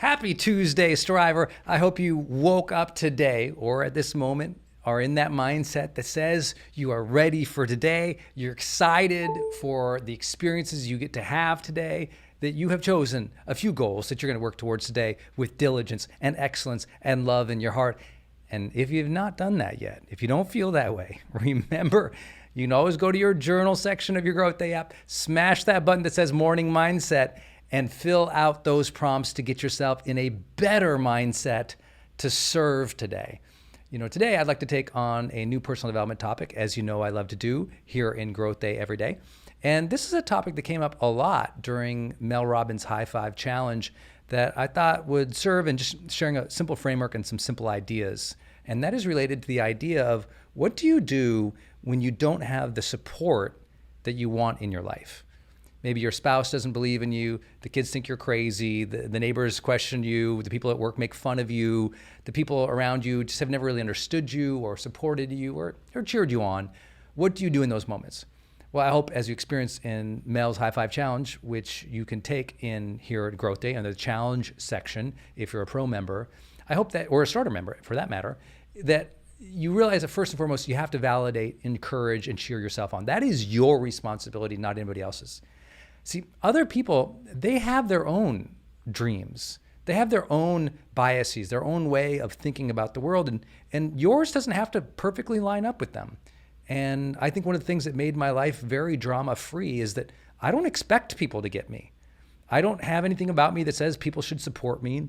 Happy Tuesday, Striver. I hope you woke up today or at this moment are in that mindset that says you are ready for today. You're excited for the experiences you get to have today, that you have chosen a few goals that you're going to work towards today with diligence and excellence and love in your heart. And if you've not done that yet, if you don't feel that way, remember, you can always go to your journal section of your GrowthDay app, smash that button that says Morning Mindset, and fill out those prompts to get yourself in a better mindset to serve today. You know, today I'd like to take on a new personal development topic, as you know I love to do here in GrowthDay every day. And this is a topic that came up a lot during Mel Robbins' High Five Challenge that I thought would serve in just sharing a simple framework and some simple ideas. And that is related to the idea of what do you do when you don't have the support that you want in your life? Maybe your spouse doesn't believe in you, the kids think you're crazy, the neighbors question you, the people at work make fun of you, the people around you just have never really understood you or supported you or cheered you on. What do you do in those moments? Well, I hope as you experience in Mel's High Five Challenge, which you can take in here at GrowthDay under the challenge section if you're a pro member, I hope that, or a starter member for that matter, that you realize that first and foremost, you have to validate, encourage, and cheer yourself on. That is your responsibility, not anybody else's. See, other people, they have their own dreams. They have their own biases, their own way of thinking about the world, and yours doesn't have to perfectly line up with them. And I think one of the things that made my life very drama-free is that I don't expect people to get me. I don't have anything about me that says people should support me.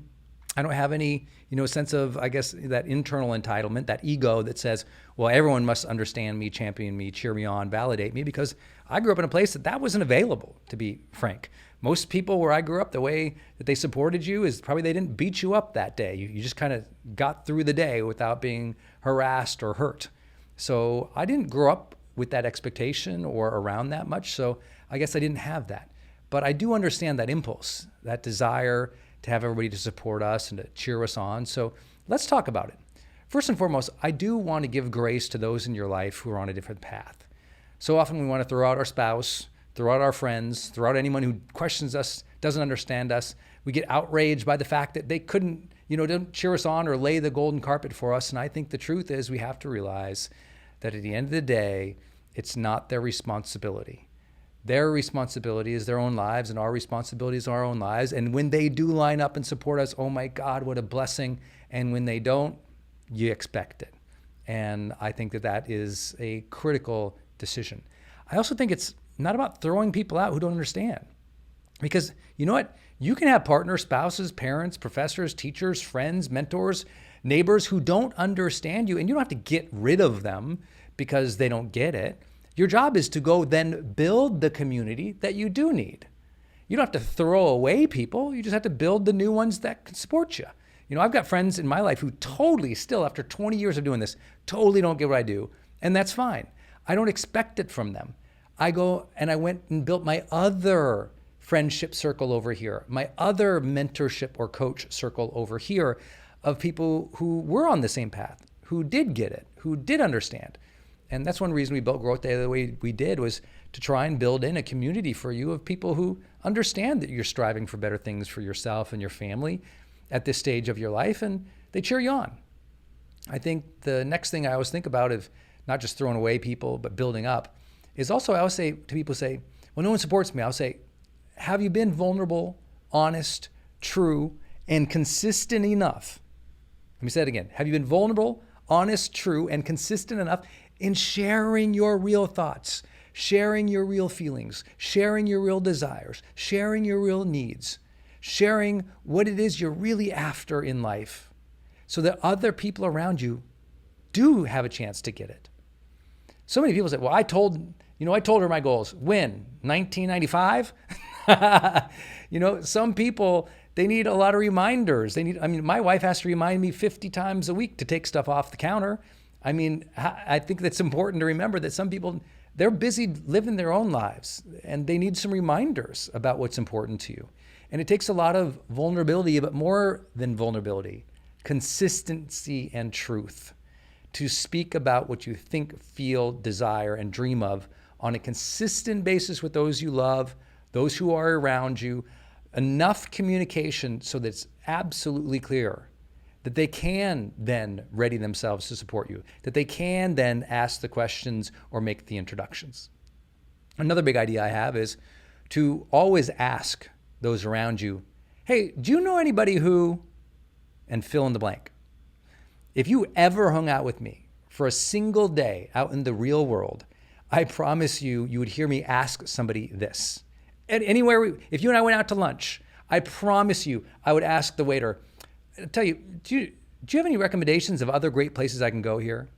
I don't have any, sense of, I guess, that internal entitlement, that ego that says, well, everyone must understand me, champion me, cheer me on, validate me, because I grew up in a place that wasn't available, to be frank. Most people where I grew up, the way that they supported you is probably they didn't beat you up that day. You just kind of got through the day without being harassed or hurt. So I didn't grow up with that expectation or around that much, so I guess I didn't have that. But I do understand that impulse, that desire to have everybody to support us and to cheer us on. So let's talk about it. First and foremost, I do want to give grace to those in your life who are on a different path. So often we want to throw out our spouse, throw out our friends, throw out anyone who questions us, doesn't understand us. We get outraged by the fact that they couldn't, don't cheer us on or lay the golden carpet for us. And I think the truth is we have to realize that at the end of the day, it's not their responsibility. Their responsibility is their own lives, and our responsibility is our own lives. And when they do line up and support us, oh my God, what a blessing. And when they don't, you expect it. And I think that is a critical decision. I also think it's not about throwing people out who don't understand. Because you know what? You can have partners, spouses, parents, professors, teachers, friends, mentors, neighbors who don't understand you, and you don't have to get rid of them because they don't get it. Your job is to go then build the community that you do need. You don't have to throw away people. You just have to build the new ones that can support you. I've got friends in my life who totally still, after 20 years of doing this, totally don't get what I do. And that's fine. I don't expect it from them. I go and I went and built my other friendship circle over here, my other mentorship or coach circle over here of people who were on the same path, who did get it, who did understand. And that's one reason we built GrowthDay the way we did, was to try and build in a community for you of people who understand that you're striving for better things for yourself and your family at this stage of your life, and they cheer you on. I think the next thing I always think about is not just throwing away people, but building up, is also I always say to people, well, no one supports me. I'll say, have you been vulnerable, honest, true, and consistent enough? Let me say it again. Have you been vulnerable, honest, true, and consistent enough in sharing your real thoughts, sharing your real feelings, sharing your real desires, sharing your real needs, sharing what it is you're really after in life so that other people around you do have a chance to get it? So many people say, well, I told her my goals. When? 1995? Some people, they need a lot of reminders. My wife has to remind me 50 times a week to take stuff off the counter. I think that's important to remember that some people, they're busy living their own lives and they need some reminders about what's important to you. And it takes a lot of vulnerability, but more than vulnerability, consistency and truth to speak about what you think, feel, desire, and dream of on a consistent basis with those you love, those who are around you, enough communication so that it's absolutely clear that they can then ready themselves to support you, that they can then ask the questions or make the introductions. Another big idea I have is to always ask those around you, hey, do you know anybody who, and fill in the blank. If you ever hung out with me for a single day out in the real world, I promise you, you would hear me ask somebody this. And if you and I went out to lunch, I promise you, I would ask the waiter, tell you, do you have any recommendations of other great places I can go here?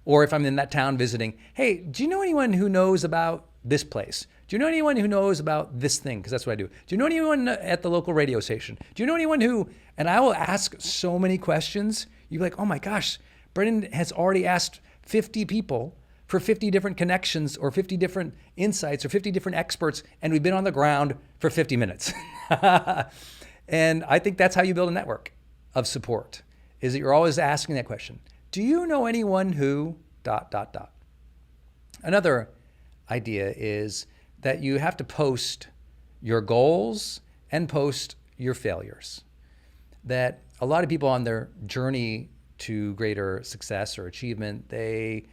Or if I'm in that town visiting, hey, do you know anyone who knows about this place? Do you know anyone who knows about this thing? Because that's what I do. Do you know anyone at the local radio station? Do you know anyone who, and I will ask so many questions. You're like, oh my gosh, Brendan has already asked 50 people for 50 different connections or 50 different insights or 50 different experts, and we've been on the ground for 50 minutes. And I think that's how you build a network of support, is that you're always asking that question. Do you know anyone who ... Another idea is that you have to post your goals and post your failures. That a lot of people on their journey to greater success or achievement, they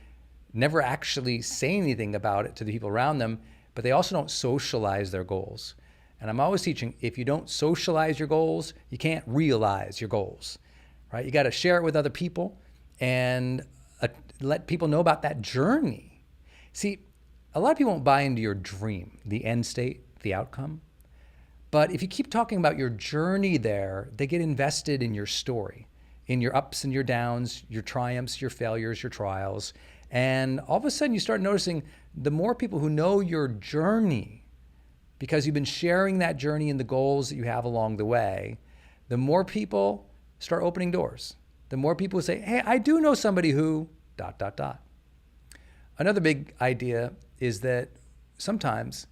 never actually say anything about it to the people around them, but they also don't socialize their goals. And I'm always teaching, if you don't socialize your goals, you can't realize your goals, right? You got to share it with other people and let people know about that journey. See, a lot of people won't buy into your dream, the end state, the outcome. But if you keep talking about your journey there, they get invested in your story, in your ups and your downs, your triumphs, your failures, your trials. And all of a sudden you start noticing the more people who know your journey, because you've been sharing that journey and the goals that you have along the way, the more people start opening doors. The more people say, hey, I do know somebody who ... Another big idea is that sometimes,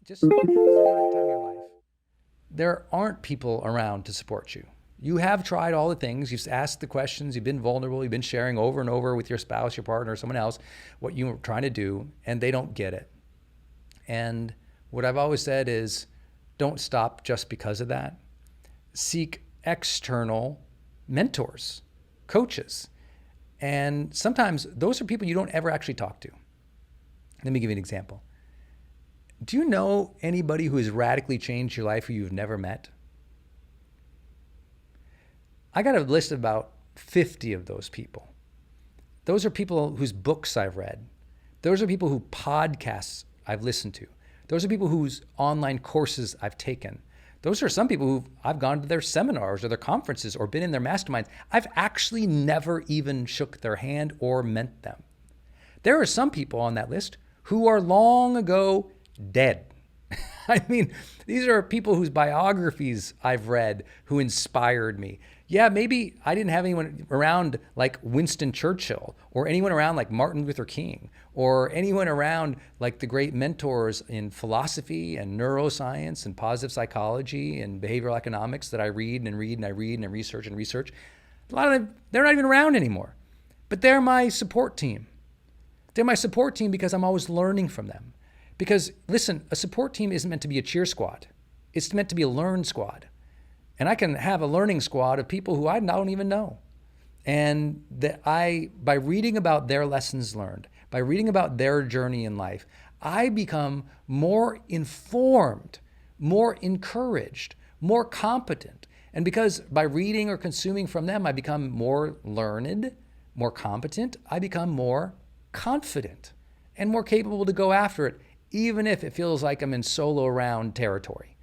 just at that time in your life, there aren't people around to support you. You have tried all the things, you've asked the questions, you've been vulnerable, you've been sharing over and over with your spouse, your partner, someone else, what you were trying to do, and they don't get it. And what I've always said is, don't stop just because of that. Seek external mentors, coaches. And sometimes those are people you don't ever actually talk to. Let me give you an example. Do you know anybody who has radically changed your life who you've never met? I got a list of about 50 of those people. Those are people whose books I've read. Those are people whose podcasts I've listened to. Those are people whose online courses I've taken. Those are some people who I've gone to their seminars or their conferences or been in their masterminds. I've actually never even shook their hand or met them. There are some people on that list who are long ago dead. I mean, these are people whose biographies I've read who inspired me. Yeah, maybe I didn't have anyone around like Winston Churchill or anyone around like Martin Luther King or anyone around like the great mentors in philosophy and neuroscience and positive psychology and behavioral economics that I read and read and I read and I research and research. A lot of them, they're not even around anymore, but they're my support team. They're my support team because I'm always learning from them. Because listen, a support team isn't meant to be a cheer squad. It's meant to be a learn squad. And I can have a learning squad of people who I don't even know. And that by reading about their lessons learned, by reading about their journey in life, I become more informed, more encouraged, more competent. And because by reading or consuming from them, I become more learned, more competent, I become more confident and more capable to go after it, even if it feels like I'm in solo round territory.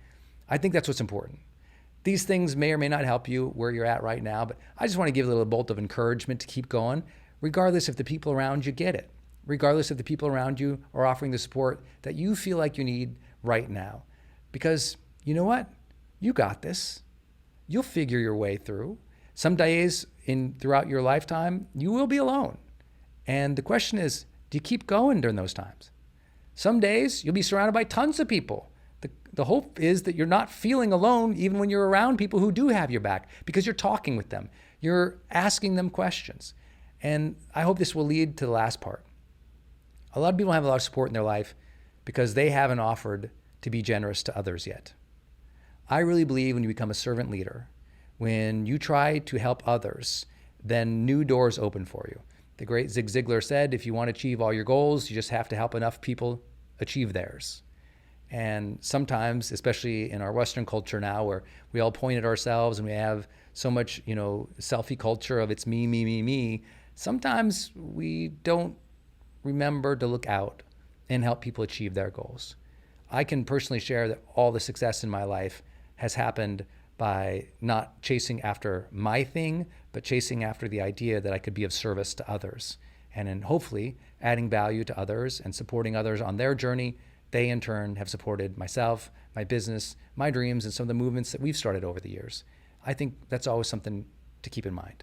I think that's what's important. These things may or may not help you where you're at right now, but I just want to give a little bolt of encouragement to keep going, regardless if the people around you get it, regardless if the people around you are offering the support that you feel like you need right now. Because you know what? You got this. You'll figure your way through. Some days throughout your lifetime, you will be alone. And the question is, do you keep going during those times? Some days you'll be surrounded by tons of people. The hope is that you're not feeling alone even when you're around people who do have your back because you're talking with them. You're asking them questions. And I hope this will lead to the last part. A lot of people have a lot of support in their life because they haven't offered to be generous to others yet. I really believe when you become a servant leader, when you try to help others, then new doors open for you. The great Zig Ziglar said, if you want to achieve all your goals, you just have to help enough people achieve theirs. And sometimes, especially in our Western culture now, where we all point at ourselves and we have so much, selfie culture of it's me, me, me, me, sometimes we don't remember to look out and help people achieve their goals. I can personally share that all the success in my life has happened by not chasing after my thing, but chasing after the idea that I could be of service to others. And then hopefully adding value to others and supporting others on their journey. They in turn have supported myself, my business, my dreams, and some of the movements that we've started over the years. I think that's always something to keep in mind.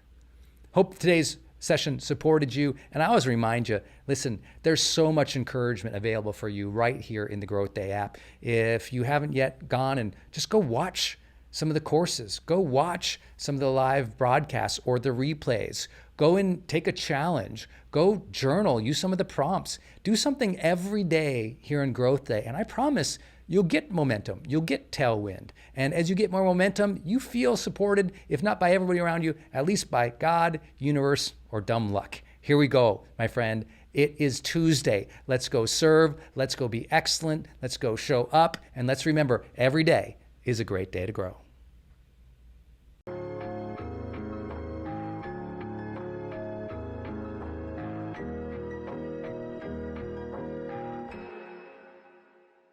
Hope today's session supported you. And I always remind you, listen, there's so much encouragement available for you right here in the GrowthDay app. If you haven't yet gone and just go watch some of the courses, go watch some of the live broadcasts or the replays, go and take a challenge, go journal, use some of the prompts, do something every day here in GrowthDay. And I promise you'll get momentum, you'll get tailwind. And as you get more momentum, you feel supported, if not by everybody around you, at least by God, universe, or dumb luck. Here we go, my friend. It is Tuesday. Let's go serve. Let's go be excellent. Let's go show up. And let's remember, every day is a great day to grow.